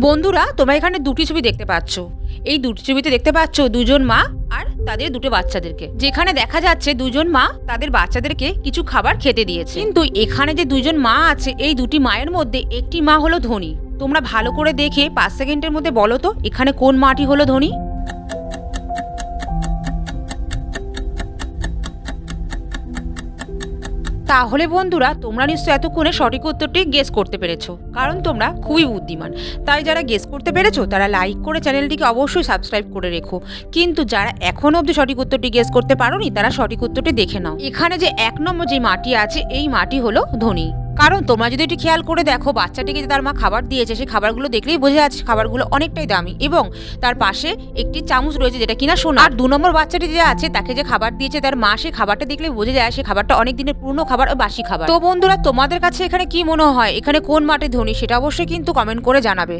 বন্ধুরা, তোমরা এখানে দুটি ছবি দেখতে পাচ্ছ। এই দুটি ছবিতে দেখতে পাচ্ছ দুজন মা আর তাদের দুটো বাচ্চাদেরকে, যেখানে দেখা যাচ্ছে দুজন মা তাদের বাচ্চাদেরকে কিছু খাবার খেতে দিয়েছে। কিন্তু এখানে যে দুজন মা আছে, এই দুটি মায়ের মধ্যে একটি মা হলো ধনী। তোমরা ভালো করে দেখে 5 সেকেন্ডের মধ্যে বলো তো এখানে কোন মাটি হলো ধনী। তাহলে বন্ধুরা, তোমরা নিশ্চয় এতক্ষণে সঠিক উত্তরটি গেস করতে পেরেছো, কারণ তোমরা খুবই বুদ্ধিমান। তাই যারা গেস করতে পেরেছো তারা লাইক করে চ্যানেলটিকে অবশ্যই সাবস্ক্রাইব করে রেখো। কিন্তু যারা এখনো অবধি সঠিক উত্তরটি গেস করতে পারোনি তারা সঠিক উত্তরটি দেখে নাও। এখানে যে 1 নম্বর যে মাটি আছে, এই মাটি হলো ধনী। কারণ তোমরা যদি একটু খেয়াল করে দেখো, বাচ্চাটিকে যে তার মা খাবার দিয়েছে, সেই খাবারগুলো দেখলেই বোঝা যাচ্ছে খাবারগুলো অনেকটাই দামি, এবং তার পাশে একটি চামচ রয়েছে যেটা কিনা সোনা। আর 2 নম্বর বাচ্চাটি যে আছে, তাকে যে খাবার দিয়েছে তার মা, সেই খাবারটা দেখলেই বোঝা যায় সে খাবারটা অনেক দিনের পুরনো খাবার ও বাসি খাবার। তো বন্ধুরা, তোমাদের কাছে এখানে কি মনে হয় এখানে কোন মাটি ধনী, সেটা অবশ্যই কিন্তু কমেন্ট করে জানাবে।